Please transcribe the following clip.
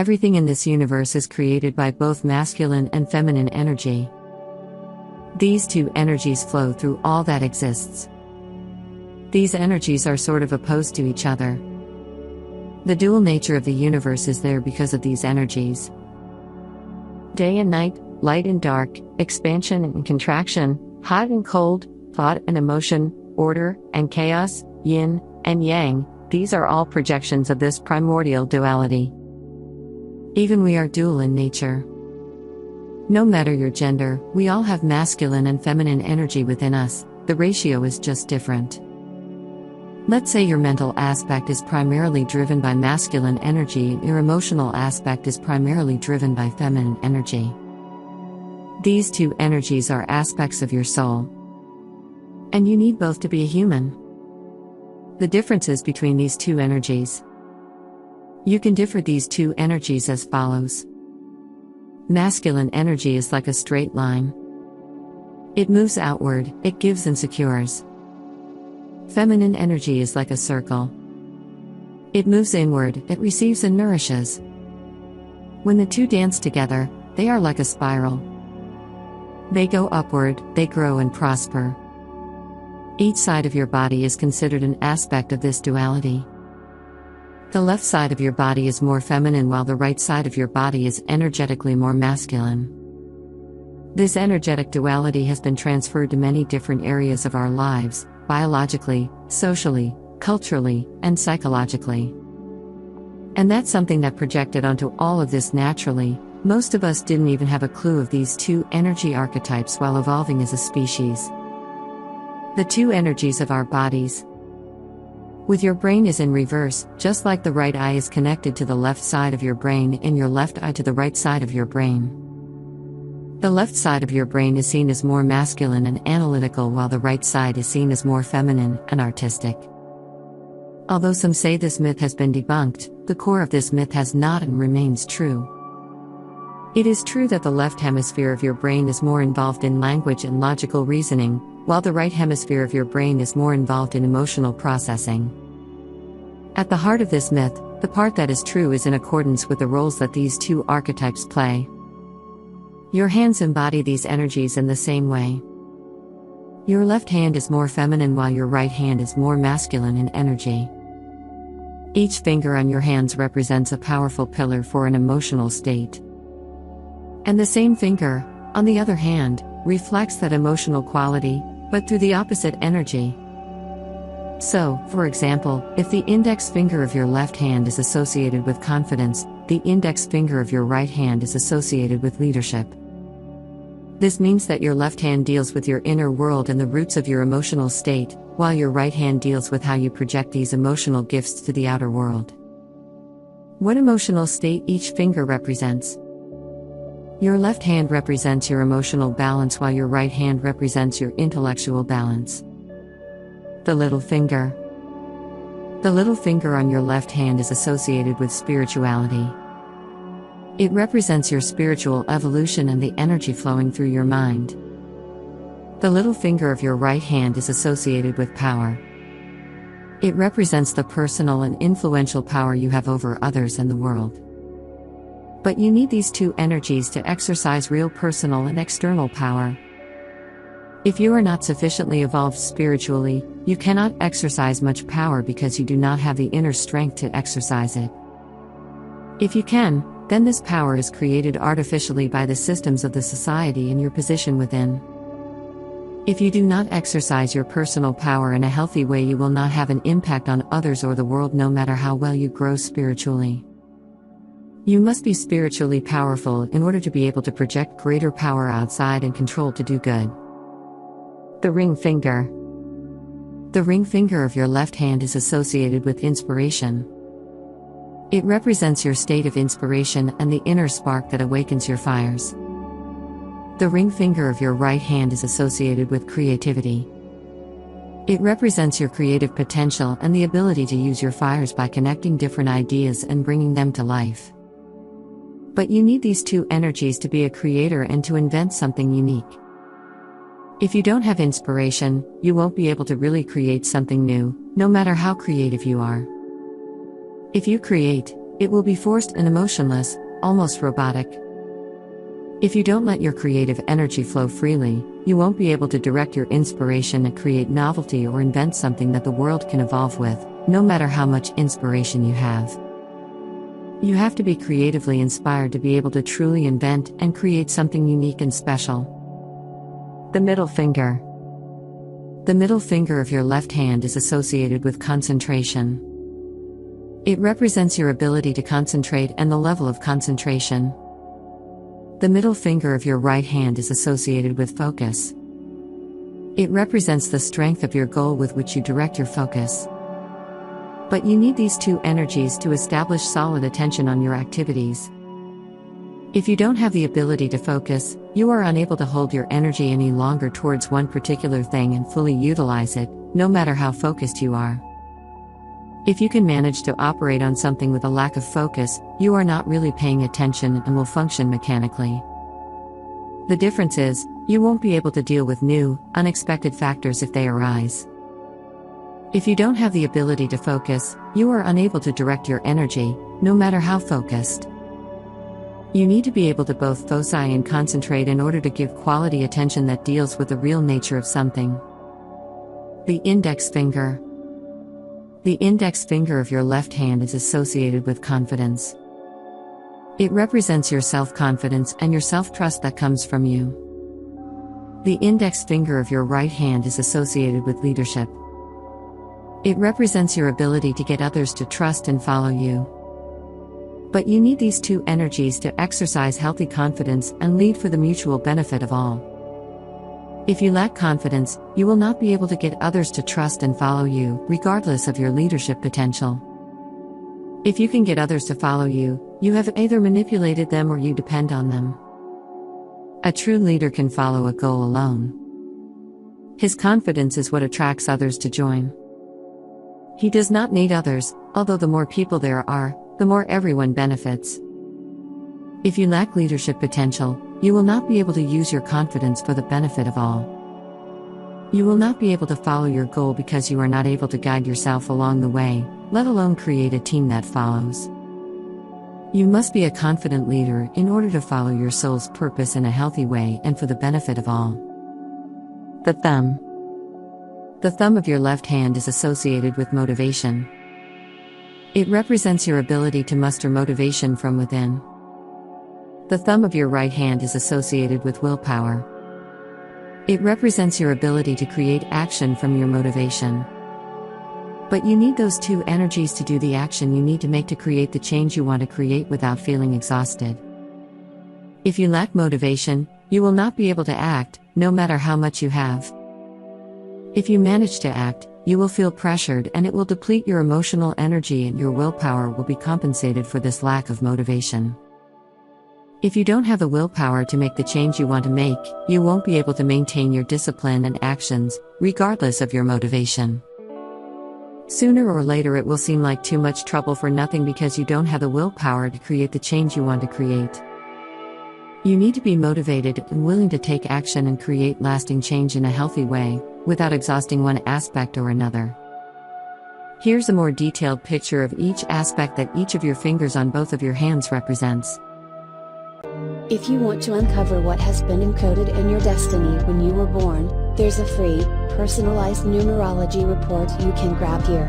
Everything in this universe is created by both masculine and feminine energy. These two energies flow through all that exists. These energies are sort of opposed to each other. The dual nature of the universe is there because of these energies. Day and night, light and dark, expansion and contraction, hot and cold, thought and emotion, order and chaos, yin and yang, these are all projections of this primordial duality. Even we are dual in nature. No matter your gender, we all have masculine and feminine energy within us, the ratio is just different. Let's say your mental aspect is primarily driven by masculine energy and your emotional aspect is primarily driven by feminine energy. These two energies are aspects of your soul. And you need both to be a human. The differences between these two energies. You can differ these two energies as follows. Masculine energy is like a straight line. It moves outward, it gives and secures. Feminine energy is like a circle. It moves inward, it receives and nourishes. When the two dance together, they are like a spiral. They go upward, they grow and prosper. Each side of your body is considered an aspect of this duality. The left side of your body is more feminine while the right side of your body is energetically more masculine. This energetic duality has been transferred to many different areas of our lives, biologically, socially, culturally, and psychologically. And that's something that projected onto all of this naturally. Most of us didn't even have a clue of these two energy archetypes while evolving as a species. The two energies of our bodies. With your brain is in reverse, just like the right eye is connected to the left side of your brain and your left eye to the right side of your brain. The left side of your brain is seen as more masculine and analytical while the right side is seen as more feminine and artistic. Although some say this myth has been debunked, the core of this myth has not and remains true. It is true that the left hemisphere of your brain is more involved in language and logical reasoning, while the right hemisphere of your brain is more involved in emotional processing. At the heart of this myth, the part that is true is in accordance with the roles that these two archetypes play. Your hands embody these energies in the same way. Your left hand is more feminine while your right hand is more masculine in energy. Each finger on your hands represents a powerful pillar for an emotional state. And the same finger, on the other hand, reflects that emotional quality, but through the opposite energy. So, for example, if the index finger of your left hand is associated with confidence, the index finger of your right hand is associated with leadership. This means that your left hand deals with your inner world and the roots of your emotional state, while your right hand deals with how you project these emotional gifts to the outer world. What emotional state each finger represents? Your left hand represents your emotional balance while your right hand represents your intellectual balance. The little finger. The little finger on your left hand is associated with spirituality. It represents your spiritual evolution and the energy flowing through your mind. The little finger of your right hand is associated with power. It represents the personal and influential power you have over others and the world. But you need these two energies to exercise real personal and external power. If you are not sufficiently evolved spiritually, you cannot exercise much power because you do not have the inner strength to exercise it. If you can, then this power is created artificially by the systems of the society and your position within. If you do not exercise your personal power in a healthy way, you will not have an impact on others or the world no matter how well you grow spiritually. You must be spiritually powerful in order to be able to project greater power outside and control to do good. The ring finger. The ring finger of your left hand is associated with inspiration. It represents your state of inspiration and the inner spark that awakens your fires. The ring finger of your right hand is associated with creativity. It represents your creative potential and the ability to use your fires by connecting different ideas and bringing them to life. But you need these two energies to be a creator and to invent something unique. If you don't have inspiration, you won't be able to really create something new, no matter how creative you are. If you create, It will be forced and emotionless, almost robotic. If you don't let your creative energy flow freely, you won't be able to direct your inspiration and create novelty or invent something that the world can evolve with, no matter how much inspiration you have. You have to be creatively inspired to be able to truly invent and create something unique and special. The middle finger. The middle finger of your left hand is associated with concentration. It represents your ability to concentrate and the level of concentration. The middle finger of your right hand is associated with focus. It represents the strength of your goal with which you direct your focus. But you need these two energies to establish solid attention on your activities. If you don't have the ability to focus, you are unable to hold your energy any longer towards one particular thing and fully utilize it, no matter how focused you are. If you can manage to operate on something with a lack of focus, you are not really paying attention and will function mechanically. The difference is, you won't be able to deal with new, unexpected factors if they arise. If you don't have the ability to focus, you are unable to direct your energy, no matter how focused. You need to be able to both focus and concentrate in order to give quality attention that deals with the real nature of something. The index finger. The index finger of your left hand is associated with confidence. It represents your self-confidence and your self-trust that comes from you. The index finger of your right hand is associated with leadership. It represents your ability to get others to trust and follow you. But you need these two energies to exercise healthy confidence and lead for the mutual benefit of all. If you lack confidence, you will not be able to get others to trust and follow you, regardless of your leadership potential. If you can get others to follow you, you have either manipulated them or you depend on them. A true leader can follow a goal alone. His confidence is what attracts others to join. He does not need others, although the more people there are, the more everyone benefits. If you lack leadership potential, you will not be able to use your confidence for the benefit of all. You will not be able to follow your goal because you are not able to guide yourself along the way, let alone create a team that follows. You must be a confident leader in order to follow your soul's purpose in a healthy way and for the benefit of all. The thumb. The thumb of your left hand is associated with motivation. It represents your ability to muster motivation from within. The thumb of your right hand is associated with willpower. It represents your ability to create action from your motivation. But you need those two energies to do the action you need to make to create the change you want to create without feeling exhausted. If you lack motivation, you will not be able to act, no matter how much you have. If you manage to act, you will feel pressured and it will deplete your emotional energy, and your willpower will be compensated for this lack of motivation. If you don't have the willpower to make the change you want to make, you won't be able to maintain your discipline and actions, regardless of your motivation. Sooner or later it will seem like too much trouble for nothing because you don't have the willpower to create the change you want to create. You need to be motivated and willing to take action and create lasting change in a healthy way, without exhausting one aspect or another. Here's a more detailed picture of each aspect that each of your fingers on both of your hands represents. If you want to uncover what has been encoded in your destiny when you were born, there's a free, personalized numerology report you can grab here.